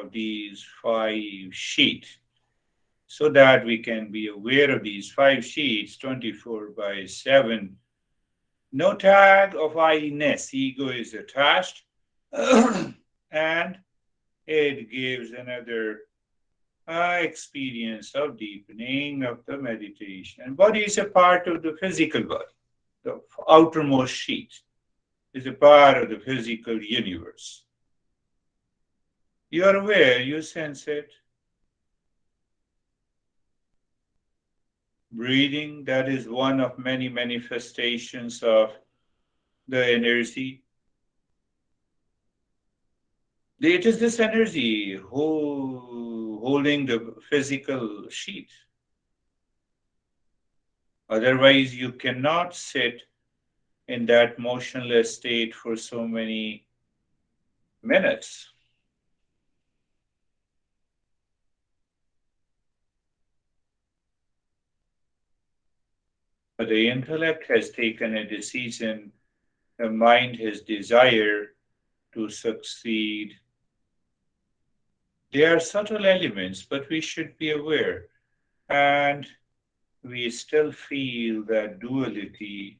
of these 5 sheets so that we can be aware of these 5 sheets 24/7. No tag of I-ness, ego is attached, and it gives another experience of deepening of the meditation. And body is a part of the physical body. The outermost sheet is a part of the physical universe. You are aware, you sense it. Breathing, that is one of many manifestations of the energy. It is this energy holding the physical sheet. Otherwise, you cannot sit in that motionless state for so many minutes. But the intellect has taken a decision, the mind has desire to succeed. They are subtle elements, but we should be aware. And we still feel that duality,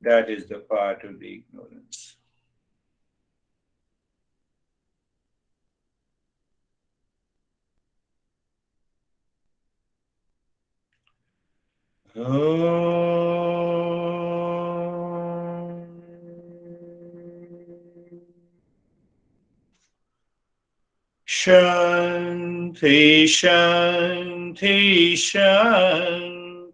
that is the part of the ignorance. Shanti, Shanti, Shanti.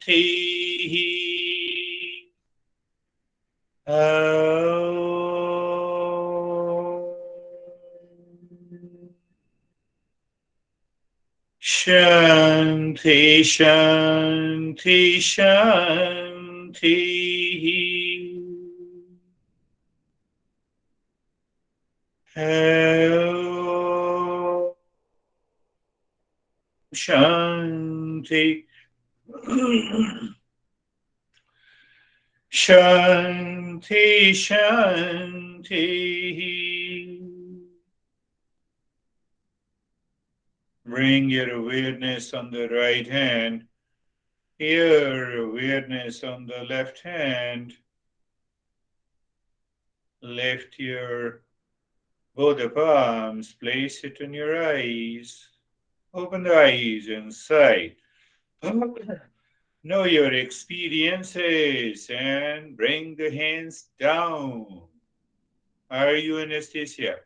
Shanti, Shanti, Shanti. Shanti. Shanti, Shanti. Bring your awareness on the right hand, your awareness on the left hand. Lift your both the palms, place it on your eyes. Open the eyes inside. Know your experiences and bring the hands down. Are you Anastasia?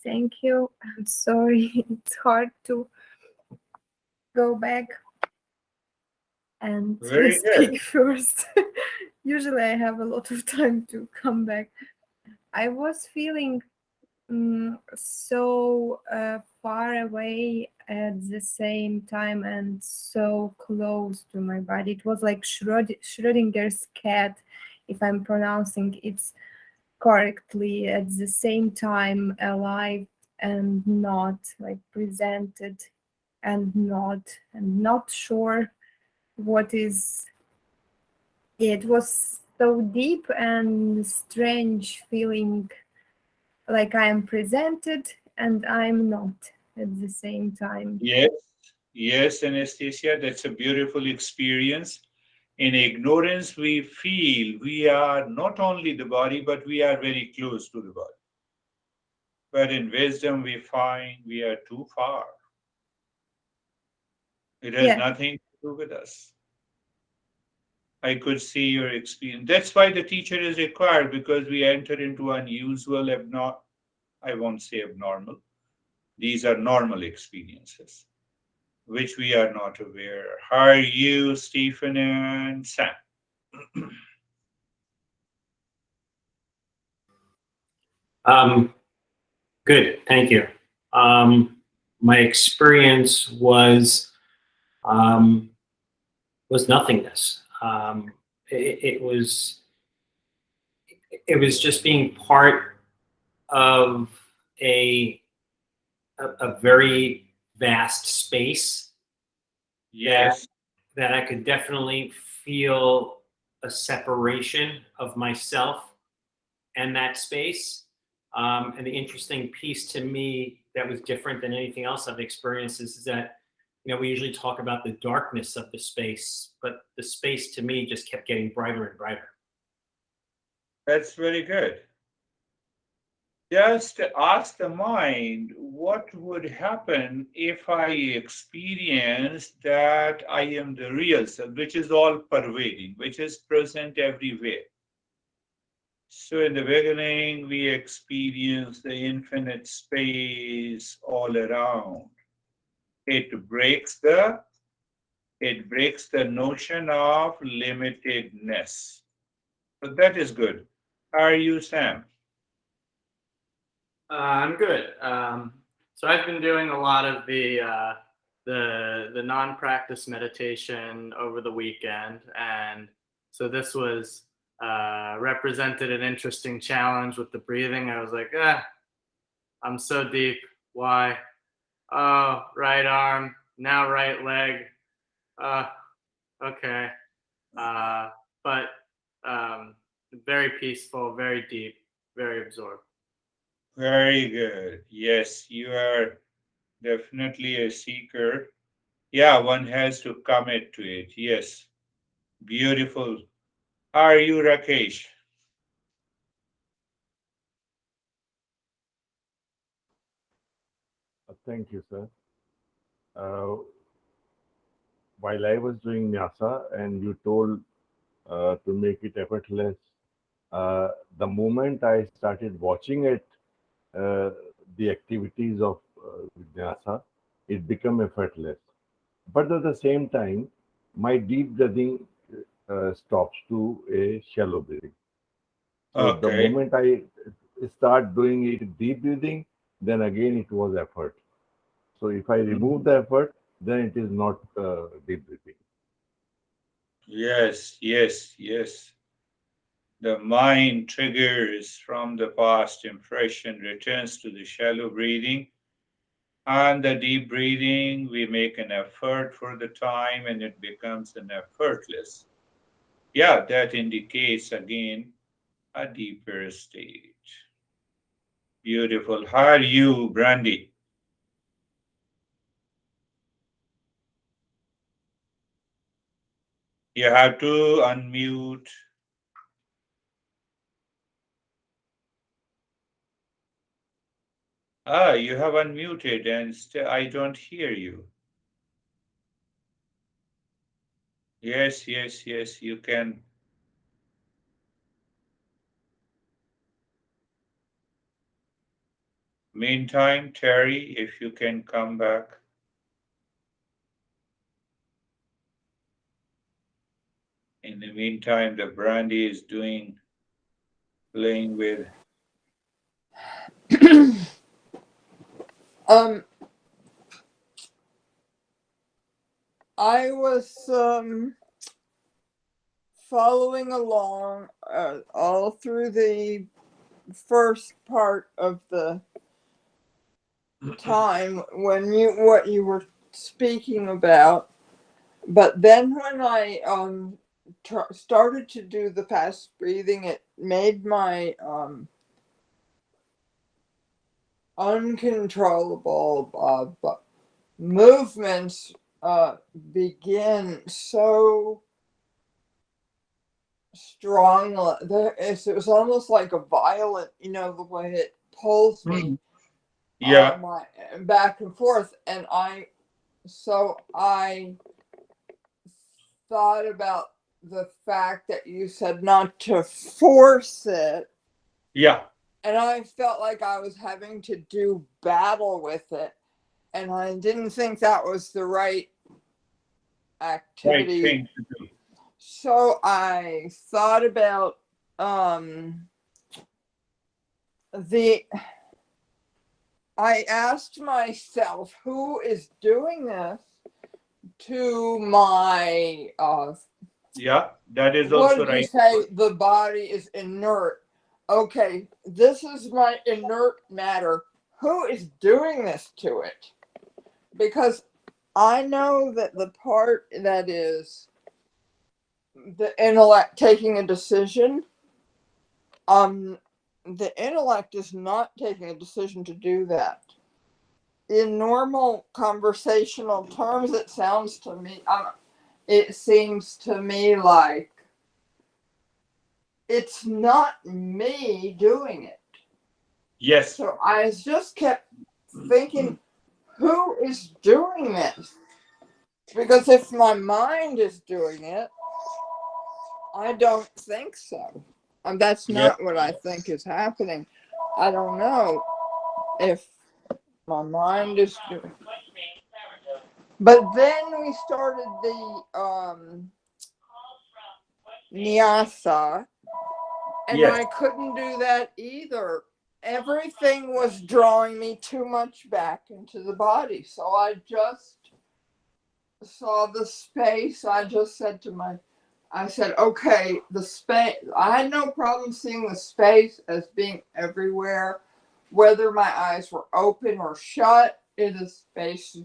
Thank you. I'm sorry. It's hard to go back and Very good. speak first. Usually I have a lot of time to come back. I was feeling so far away at the same time and so close to my body. It was like Schrodinger's cat, if I'm pronouncing it correctly, at the same time alive and not, like presented and not sure what is. It was so deep and strange feeling, like I am presented and I'm not at the same time. Yes, yes, Anastasia, that's a beautiful experience. In ignorance, we feel we are not only the body, but we are very close to the body. But in wisdom, we find we are too far. It has Yeah, nothing to do with us. I could see your experience. That's why the teacher is required, because we enter into unusual, I won't say abnormal. These are normal experiences, which we are not aware. How are you, Stephen and Sam? Good, thank you. My experience um, was nothingness. It was just being part of a a very vast space Yes. that I could definitely feel a separation of myself and that space. And the interesting piece to me that was different than anything else I've experienced is that, we usually talk about the darkness of the space, but the space to me just kept getting brighter and brighter. That's very good. Just ask the mind what would happen if I experience that I am the real self, which is all pervading, which is present everywhere. So in the beginning, we experience the infinite space all around. It breaks the notion of limitedness. So that is good. How are you, Sam? I'm good. So I've been doing a lot of the non-practice meditation over the weekend, and so this was represented an interesting challenge with the breathing. I was like, I'm so deep. Why? Oh, right arm, now right leg. Okay. But very peaceful, very deep, very absorbed. Very good. Yes, you are definitely a seeker. Yeah, one has to commit to it. Yes. Beautiful. How are you, Rakesh? Thank you, sir. Uh, while I was doing Nyasa and you told to make it effortless, the moment I started watching it, uh, the activities of Nyasa, it became effortless. But at the same time, my deep breathing stops to a shallow breathing. So the Okay. moment I start doing it deep breathing, then again it was effort. So if I remove the effort, then it is not deep breathing. Yes, yes, yes. The mind triggers from the past impression, returns to the shallow breathing, and the deep breathing. We make an effort for the time and it becomes an effortless. Yeah, that indicates again a deeper state. Beautiful. How are you, Brandy? You have to unmute. Ah, you have unmuted and I don't hear you. Yes, yes, yes, you can. Meantime, Terry, if you can come back. In the meantime, the Brandy is playing with. Um, I was following along all through the first part of the time when what you were speaking about, but then when I started to do the fast breathing, it made my uncontrollable movements begin so strong. It was almost like a violent, the way it pulls me Yeah, my back and forth. And I thought about the fact that you said not to force it. yeah, And I felt like I was having to do battle with it. And I didn't think that was the right right activity. thing to do. So I thought about I asked myself, who is doing this to my Yeah, that is what also did you right. say? The body is inert. Okay, this is my inert matter. Who is doing this to it? Because I know that the part that is the intellect taking a decision, the intellect is not taking a decision to do that. In normal conversational terms, it sounds to me, it seems to me like it's not me doing it. Yes. So I just kept thinking, who is doing this? Because if my mind is doing it, I don't think so. And that's Yeah. not what I think is happening. I don't know if my mind is doing it. But then we started the Nyasa, and Yes. I couldn't do that either. Everything was drawing me too much back into the body. So I just saw the space. I just said I said, okay, the space, I had no problem seeing the space as being everywhere, whether my eyes were open or shut. It is space.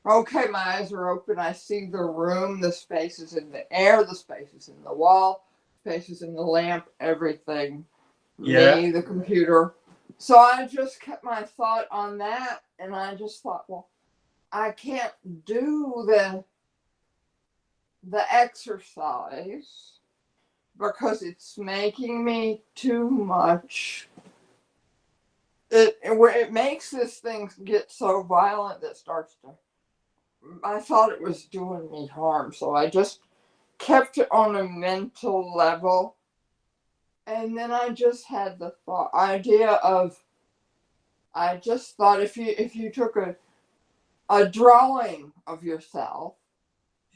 Okay, my eyes are open. I see the room. The space is in the air. The space is in the wall. Space is in the lamp. Everything. Yeah. Me, the computer. So I just kept my thought on that, and I just thought, well, I can't do the exercise because it's making me too much. It makes this thing get so violent that starts to. I thought it was doing me harm, so I just kept it on a mental level, and then I just had the idea of. I just thought if you took a drawing of yourself,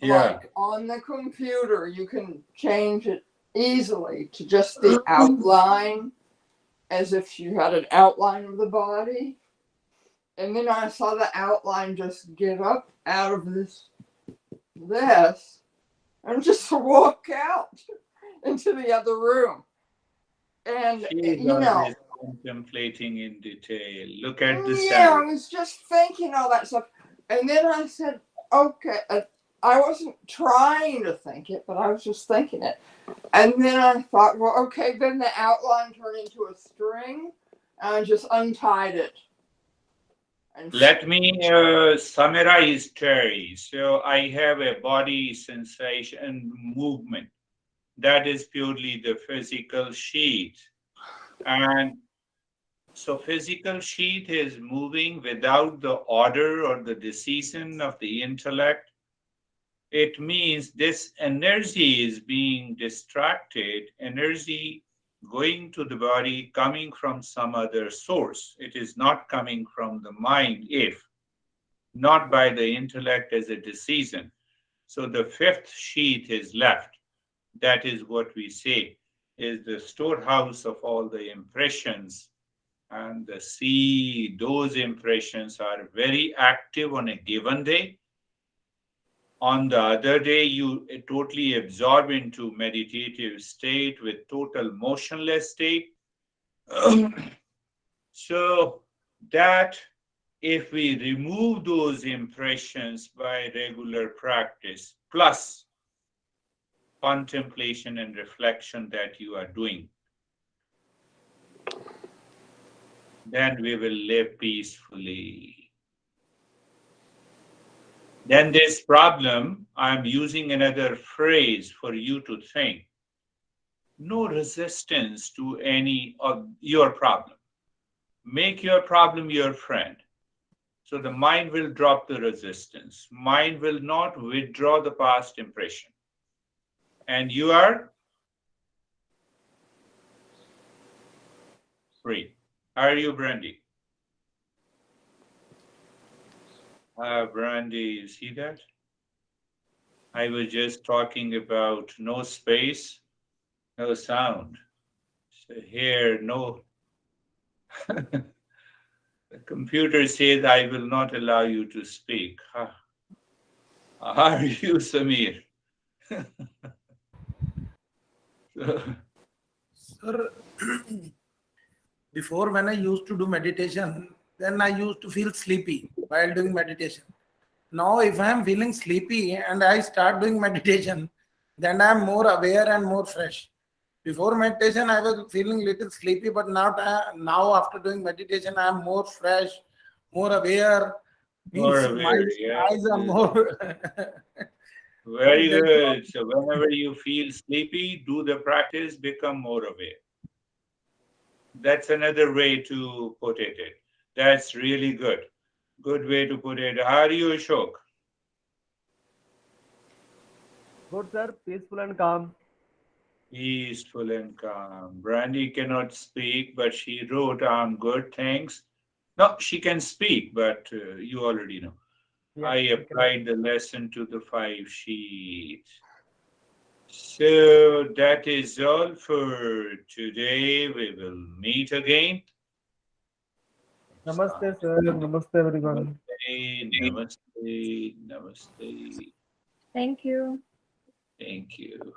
Yeah. like on the computer, you can change it easily to just the outline, as if you had an outline of the body. And then I saw the outline just get up out of this and just walk out into the other room. And She is always contemplating in detail. Look at the yeah, I sound. was just thinking all that stuff. And then I said, okay, I wasn't trying to think it, but I was just thinking it. And then I thought, well, okay, then the outline turned into a string, and I just untied it. And Let me summarize, Terry. So I have a body sensation and movement. That is purely the physical sheath. And so physical sheath is moving without the order or the decision of the intellect. It means this energy is being distracted, energy going to the body coming from some other source. It is not coming from the mind, if not by the intellect as a decision. So the fifth sheath is left. That is what we say is the storehouse of all the impressions. And those impressions are very active on a given day. On the other day, you totally absorb into meditative state with total motionless state. So that if we remove those impressions by regular practice, plus contemplation and reflection that you are doing, then we will live peacefully. Then this problem, I'm using another phrase for you to think. No resistance to any of your problem. Make your problem your friend. So the mind will drop the resistance. Mind will not withdraw the past impression. And you are free. How are you, Brandy? Brandy, you see that? I was just talking about no space, no sound. So here, no. The computer says, I will not allow you to speak. How are you, Samir? Sir, before when I used to do meditation, then I used to feel sleepy while doing meditation. Now, if I am feeling sleepy and I start doing meditation, then I am more aware and more fresh. Before meditation, I was feeling little sleepy, but now after doing meditation, I am more fresh, more aware. More Means my aware, yeah. eyes are more. Very That's good. So whenever you feel sleepy, do the practice, become more aware. That's another way to put it. That's really good. Good way to put it. How are you, Ashok? Good, sir. Peaceful and calm. Peaceful and calm. Brandy cannot speak, but she wrote, I'm good, thanks. No, she can speak, but you already know. Yes, I we can. applied the lesson to the 5 sheet. So that is all for today. We will meet again. Namaste, sir. Namaste, everyone. Namaste, namaste, namaste. Thank you. Thank you.